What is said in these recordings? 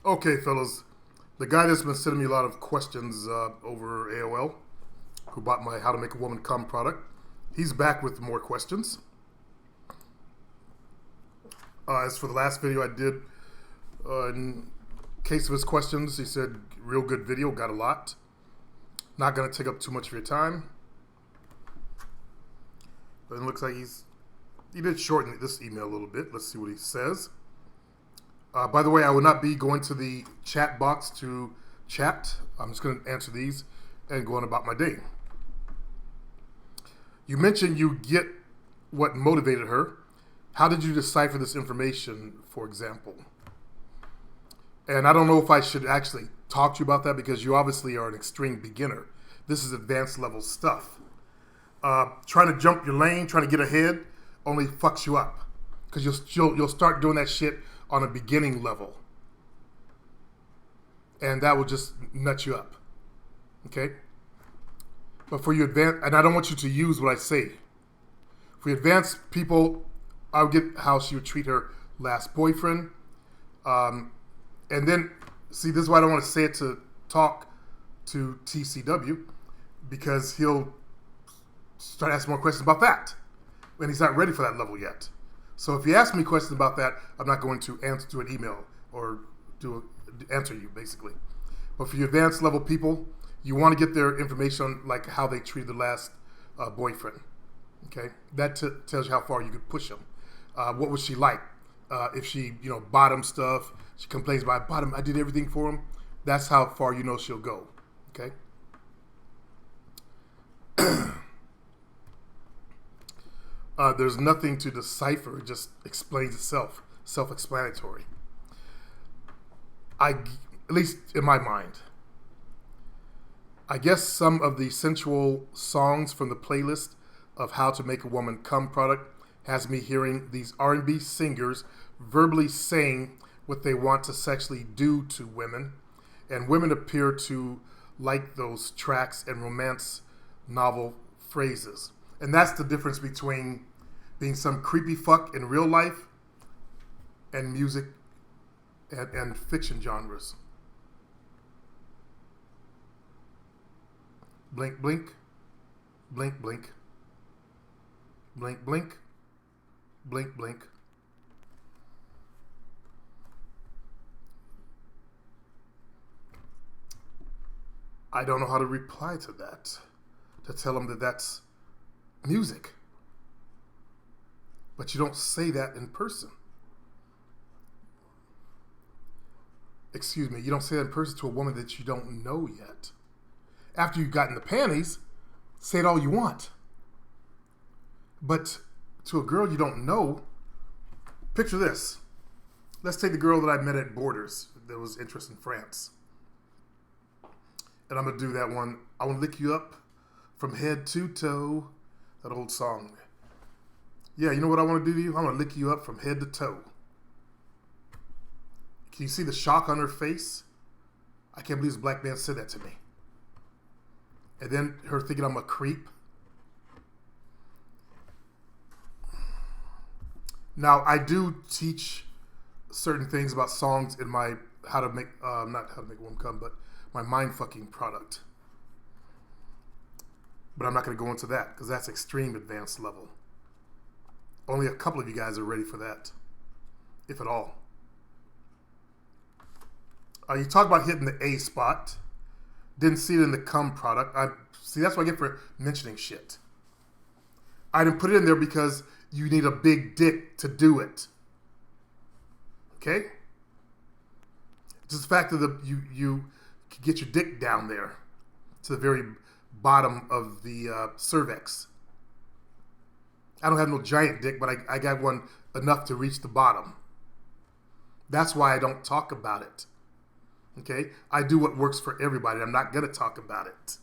Okay, fellas. The guy that's been sending me a lot of questions over AOL, who bought my How to Make a Woman Come product, he's back with more questions. As for the last video I did, in case of his questions, he said, real good video, got a lot. Not going to take up too much of your time. But it looks like he did shorten this email a little bit. Let's see what he says. By the way, I will not be going to the chat box to chat. I'm just going to answer these and go on about my day. You mentioned you get what motivated her. How did you decipher this information, for example? And I don't know if I should actually talk to you about that because you obviously are an extreme beginner. This is advanced level stuff. Trying to jump your lane, trying to get ahead, only fucks you up because you'll start doing that shit on a beginning level, and that will just nut you up. Okay. But for you advanced, and I don't want you to use what I say. For you advanced people, I'll get how she would treat her last boyfriend, and then see, this is why I don't want to say it to talk to TCW, because he'll start asking more questions about that, and he's not ready for that level yet. So if you ask me questions about that, I'm not going to answer to an email or answer you, basically. But for your advanced level people, you want to get their information on like how they treated the last boyfriend. Okay, that tells you how far you could push them. What was she like? If she, bottom stuff, she complains about bottom. I did everything for him. That's how far you know she'll go. Okay. There's nothing to decipher. It just explains itself. Self-explanatory. At least in my mind. I guess some of the sensual songs from the playlist of How to Make a Woman Come product has me hearing these R&B singers verbally saying what they want to sexually do to women, and women appear to like those tracks and romance novel phrases. And that's the difference between being some creepy fuck in real life and music and fiction genres. Blink, blink, blink, blink, blink, blink, blink, blink. I don't know how to reply to that, to tell them that that's music. But you don't say that in person. Excuse me, you don't say that in person to a woman that you don't know yet. After you've gotten the panties, say it all you want. But to a girl you don't know, picture this. Let's take the girl that I met at Borders that was interested in France. And I'm going to do that one. I want to lick you up from head to toe. That old song. Yeah, you know what I want to do to you? I'm going to lick you up from head to toe. Can you see the shock on her face? I can't believe this black man said that to me. And then her thinking I'm a creep. Now, I do teach certain things about songs in my not how to make a woman come, but my mind fucking product. But I'm not going to go into that because that's extreme advanced level. Only a couple of you guys are ready for that, if at all. You talk about hitting the A spot. Didn't see it in the cum product. See, that's what I get for mentioning shit. I didn't put it in there because you need a big dick to do it. Okay? Just the fact that you can get your dick down there to the very bottom of the cervix. I don't have no giant dick, but I got one enough to reach the bottom. That's why I don't talk about it. Okay? I do what works for everybody. I'm not going to talk about it.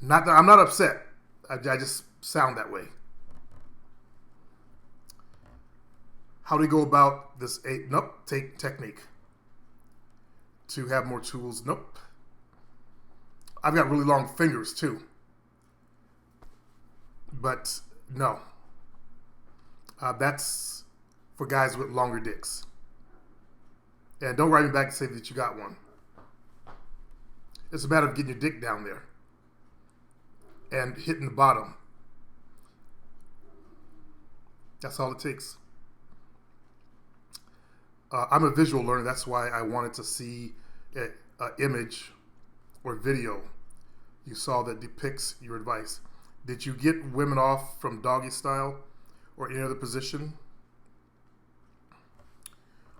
Not that I'm not upset. I just sound that way. How do you go about this? Technique. To have more tools? Nope. I've got really long fingers too. But no. That's for guys with longer dicks. And don't write me back and say that you got one. It's a matter of getting your dick down there and hitting the bottom. That's all it takes. I'm a visual learner. That's why I wanted to see an image or video you saw that depicts your advice. Did you get women off from doggy style or any other position?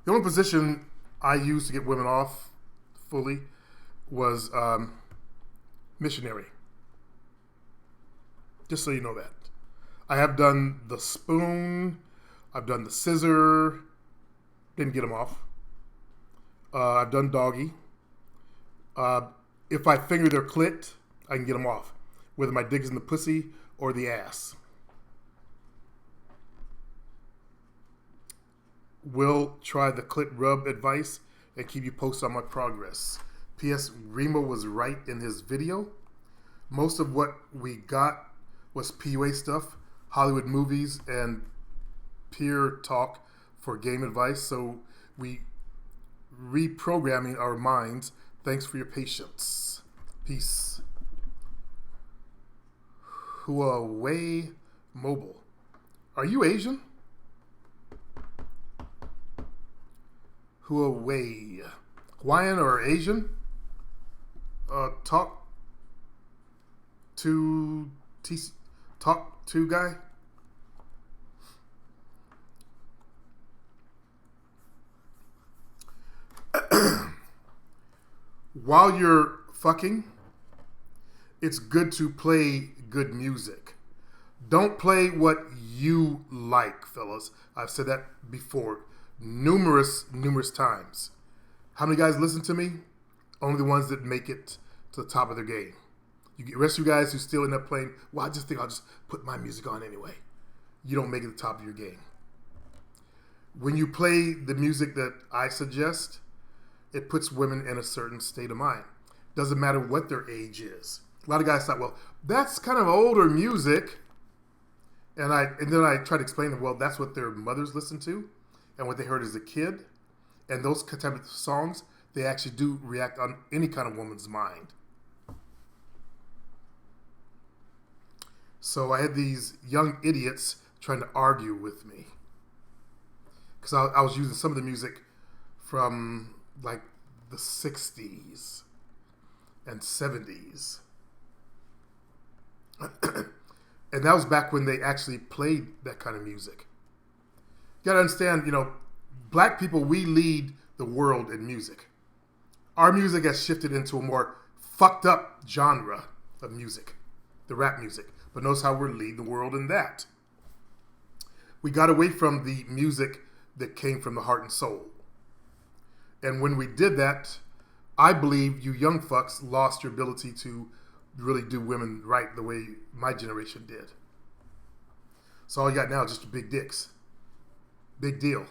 The only position I used to get women off fully was missionary. Just so you know that. I have done the spoon. I've done the scissor. Didn't get them off. I've done doggy. If I finger their clit, I can get them off. Whether my dick is in the pussy or the ass. Will try the clit rub advice and keep you posted on my progress. P.S. Remo was right in his video. Most of what we got was PUA stuff, Hollywood movies, and peer talk for game advice. So we reprogramming our minds. Thanks for your patience. Peace. Huawei Mobile. Are you Asian? Huawei. Hawaiian or Asian? Talk to guy. While you're fucking, it's good to play good music. Don't play what you like, fellas. I've said that before numerous times. How many guys listen to me? Only the ones that make it to the top of their game. You get rest of you guys who still end up playing, well, I just think I'll just put my music on anyway. You don't make it to the top of your game. When you play the music that I suggest, it puts women in a certain state of mind. Doesn't matter what their age is. A lot of guys thought, well, that's kind of older music. And then I try to explain to them, well, that's what their mothers listened to and what they heard as a kid. And those type of songs, they actually do react on any kind of woman's mind. So I had these young idiots trying to argue with me. Because I was using some of the music from like the 60s and 70s. And that was back when they actually played that kind of music. You gotta understand, black people, we lead the world in music. Our music has shifted into a more fucked up genre of music, the rap music. But notice how we're leading the world in that. We got away from the music that came from the heart and soul. And when we did that, I believe you young fucks lost your ability to really do women right the way my generation did. So all you got now is just big dicks. Big deal.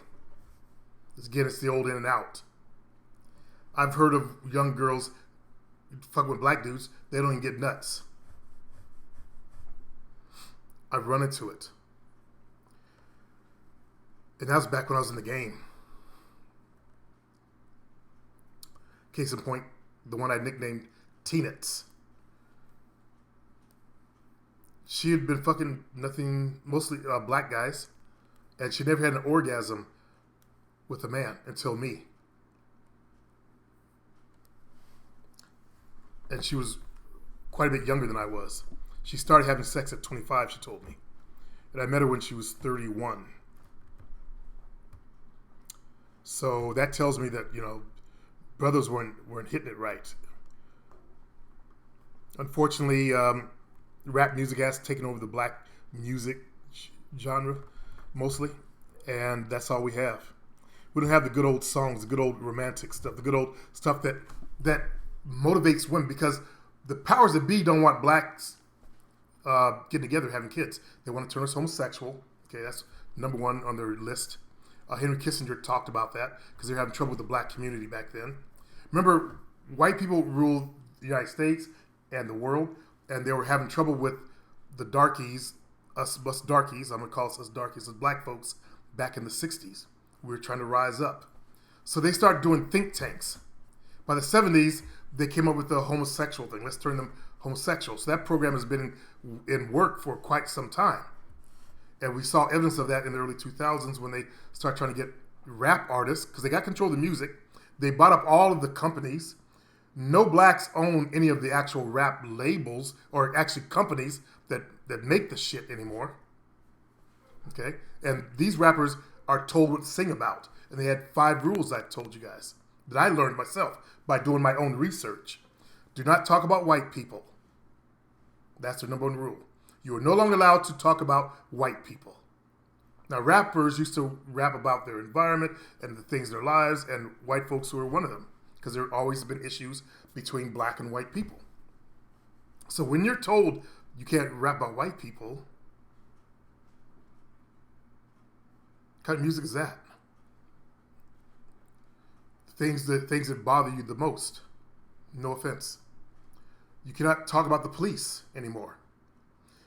Again, it's the old in and out. I've heard of young girls fucking with black dudes, they don't even get nuts. I've run into it. And that was back when I was in the game. Case in point, the one I nicknamed Teenets. She had been fucking nothing, mostly black guys, and she never had an orgasm with a man until me. And she was quite a bit younger than I was. She started having sex at 25, she told me. And I met her when she was 31. So that tells me that, brothers weren't hitting it right. Unfortunately, rap music has taken over the black music genre, mostly. And that's all we have. We don't have the good old songs, the good old romantic stuff, the good old stuff that motivates women, because the powers that be don't want blacks getting together having kids. They want to turn us homosexual. Okay, that's number one on their list. Henry Kissinger talked about that because they were having trouble with the black community back then. Remember, white people ruled the United States and the world, and they were having trouble with the darkies, us darkies, I'm going to call us darkies, as black folks back in the 60s. We were trying to rise up. So they started doing think tanks. By the 70s, they came up with the homosexual thing. Let's turn them homosexual. So that program has been in work for quite some time. And we saw evidence of that in the early 2000s when they started trying to get rap artists, because they got control of the music. They bought up all of the companies. No blacks own any of the actual rap labels or actually companies that make the shit anymore. Okay? And these rappers are told what to sing about. And they had 5 rules I told you guys that I learned myself by doing my own research. Do not talk about white people. That's their number 1 rule. You are no longer allowed to talk about white people. Now, rappers used to rap about their environment and the things in their lives, and white folks were one of them, because there always been issues between black and white people. So when you're told you can't rap about white people, what kind of music is that? Things that bother you the most. No offense. You cannot talk about the police anymore.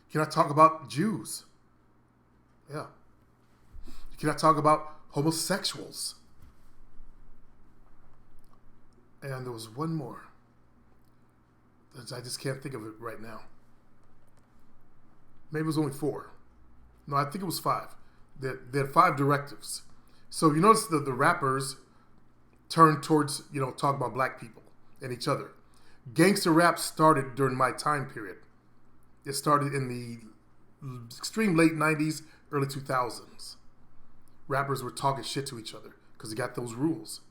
You cannot talk about Jews. Yeah. You cannot talk about homosexuals. And there was one more. I just can't think of it right now. Maybe it was only 4. No, I think it was 5. They had 5 directives. So if you notice the rappers turned towards, talk about black people and each other. Gangster rap started during my time period. It started in the extreme late 90s, early 2000s. Rappers were talking shit to each other because they got those rules.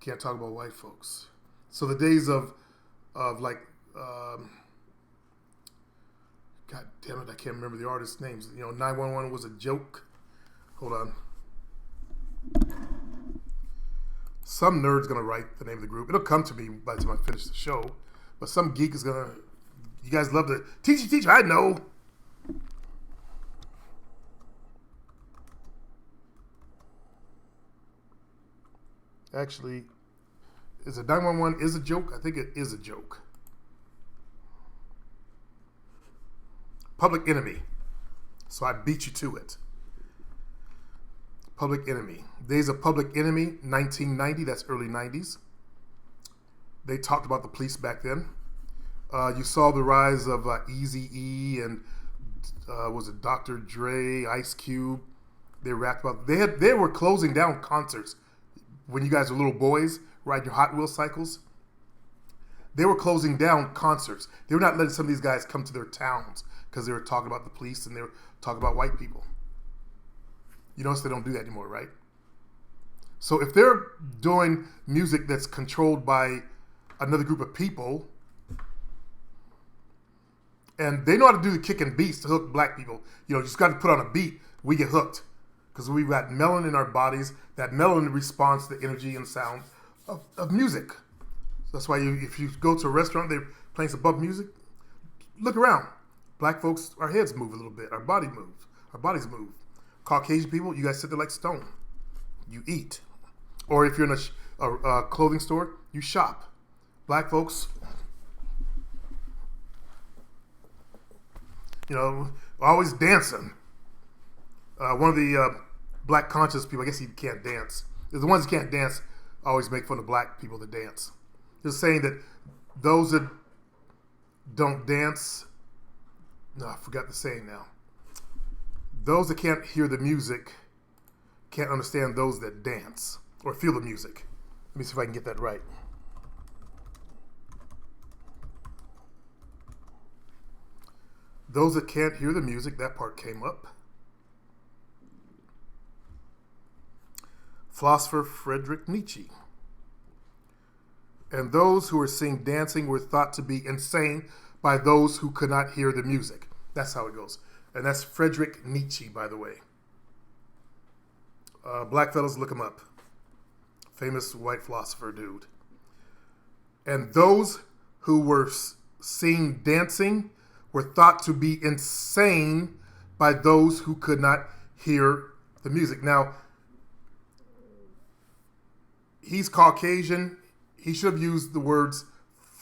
You can't talk about white folks. So the days of like, God damn it, I can't remember the artists' names. 911 was a joke. Hold on. Some nerd's going to write the name of the group. It'll come to me by the time I finish the show. But some geek is going to... You guys love to... Teach, I know. Actually, is it 911 is a joke? I think it is a joke. Public Enemy. So I beat you to it. Public Enemy. Days of Public Enemy, 1990. That's early 90s. They talked about the police back then. You saw the rise of Eazy-E and was it Dr. Dre, Ice Cube. They rapped about. They were closing down concerts when you guys were little boys riding your Hot Wheel cycles. They were closing down concerts. They were not letting some of these guys come to their towns because they were talking about the police and they were talking about white people. You notice they don't do that anymore, right? So if they're doing music that's controlled by another group of people, and they know how to do the kick and beats to hook black people, you just got to put on a beat, we get hooked. Because we've got melanin in our bodies. That melanin responds to the energy and sound of music. That's why if you go to a restaurant, they're playing some bump music, look around. Black folks, our heads move a little bit. Our bodies move. Caucasian people, you guys sit there like stone. You eat. Or if you're in a clothing store, you shop. Black folks, always dancing. One of the black conscious people, I guess he can't dance. The ones that can't dance always make fun of black people that dance. Just saying that those that don't dance, no, I forgot the saying now. Those that can't hear the music can't understand those that dance or feel the music. Let me see if I can get that right. Those that can't hear the music, that part came up. Philosopher Friedrich Nietzsche. And those who were seen dancing were thought to be insane by those who could not hear the music. That's how it goes. And that's Friedrich Nietzsche, by the way. Black fellas, look him up. Famous white philosopher dude. And those who were seen dancing were thought to be insane by those who could not hear the music. Now, he's Caucasian. He should have used the words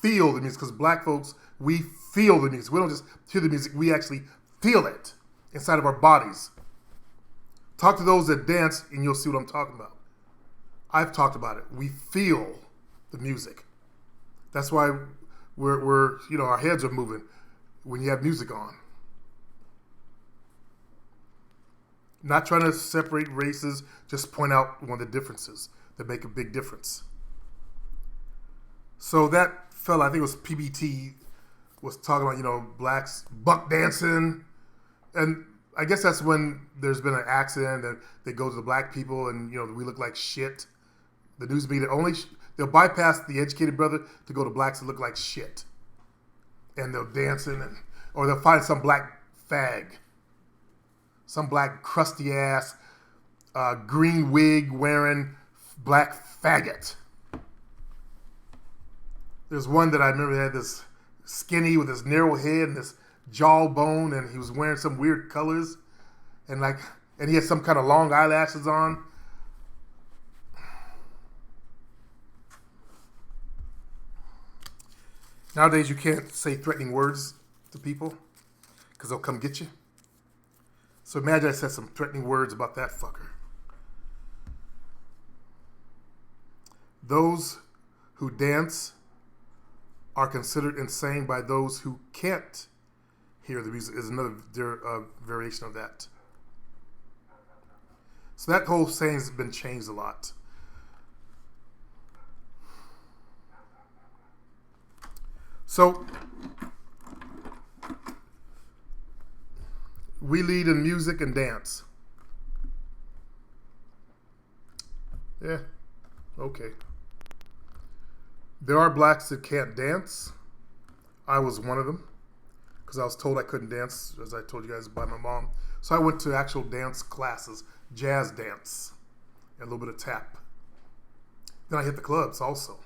feel the music, because black folks, we feel the music. We don't just hear the music, we actually feel it inside of our bodies. Talk to those that dance and you'll see what I'm talking about. I've talked about it. We feel the music. That's why we're our heads are moving when you have music on. Not trying to separate races, just point out one of the differences that make a big difference. So that fella, I think it was PBT, was talking about, blacks buck dancing. And I guess that's when there's been an accident and they go to the black people and, we look like shit. The news media they'll bypass the educated brother to go to blacks that look like shit. And they'll dancing or they'll find some black fag. Some black crusty ass, green wig wearing black faggot. There's one that I remember had this skinny with this narrow head and this jawbone, and he was wearing some weird colors, and he had some kind of long eyelashes on. Nowadays, you can't say threatening words to people because they'll come get you. So imagine I said some threatening words about that fucker. Those who dance are considered insane by those who can't hear the music is another variation of that. So that whole saying has been changed a lot. So we lead in music and dance. Yeah, okay. There are blacks that can't dance. I was one of them because I was told I couldn't dance, as I told you guys, by my mom. So I went to actual dance classes, jazz dance, and a little bit of tap. Then I hit the clubs also.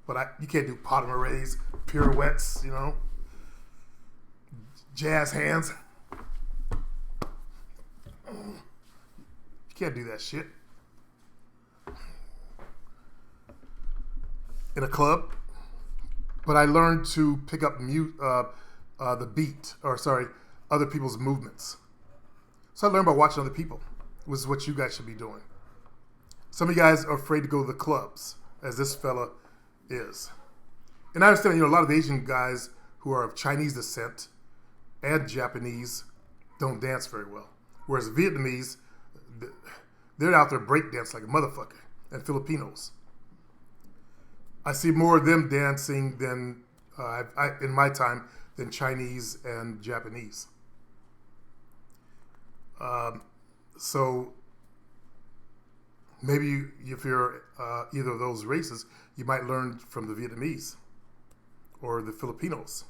But you can't do pas de marais, pirouettes, jazz hands. You can't do that shit in a club. But I learned to pick up the beat, other people's movements. So I learned by watching other people, which is what you guys should be doing. Some of you guys are afraid to go to the clubs, as this fella is. And I understand, a lot of Asian guys who are of Chinese descent and Japanese don't dance very well. Whereas Vietnamese, they're out there breakdance like a motherfucker. And Filipinos. I see more of them dancing than, in my time, than Chinese and Japanese. So maybe if you're either of those races, you might learn from the Vietnamese or the Filipinos.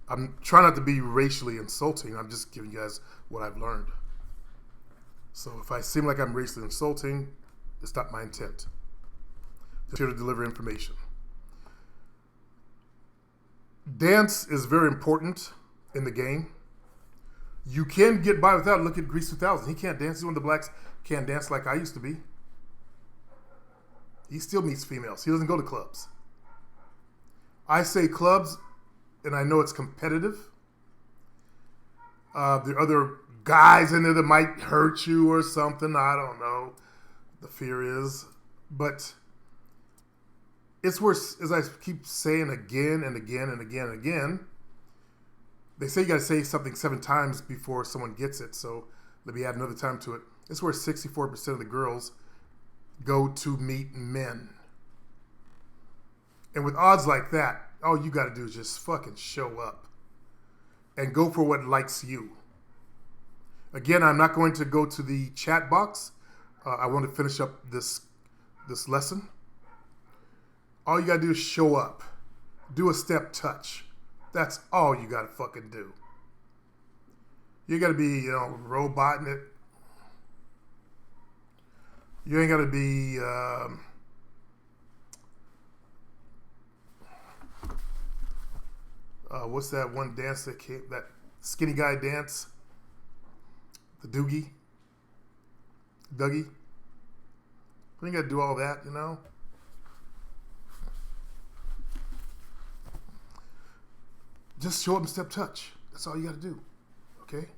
I'm trying not to be racially insulting. I'm just giving you guys what I've learned. So if I seem like I'm racially insulting, it's not my intent. Just here to deliver information. Dance is very important in the game. You can get by without. Look at Grease 2000. He can't dance. He's one of the blacks can't dance like I used to be. He still meets females. He doesn't go to clubs. I say clubs, and I know it's competitive. There are other guys in there that might hurt you or something. I don't know. The fear is. But it's worse, as I keep saying again and again and again and again. They say you got to say something 7 times before someone gets it. So let me add another time to it. It's where 64% of the girls go to meet men. And with odds like that, all you got to do is just fucking show up and go for what likes you. Again, I'm not going to go to the chat box. I want to finish up this lesson. All you got to do is show up. Do a step touch. That's all you got to fucking do. You got to be, roboting it. You ain't got to be, what's that one dance that skinny guy dance? The Dougie? You ain't got to do all that, Just show up and step touch. That's all you got to do. Okay?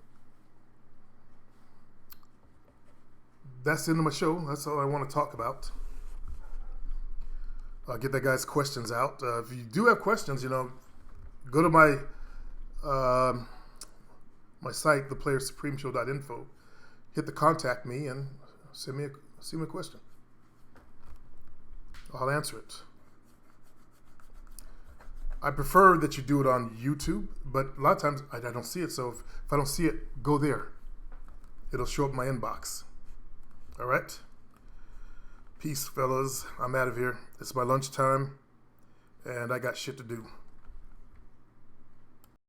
that's the end of my show. That's all I want to talk about. Get that guy's questions out. If you do have questions, go to my my site, theplayersupremeshow.info. Hit the contact me and send me a question. I'll answer it. I prefer that you do it on YouTube, but a lot of times I don't see it. So if I don't see it, go there. It'll show up in my inbox. All right? Peace, fellas. I'm out of here. It's my lunchtime, and I got shit to do.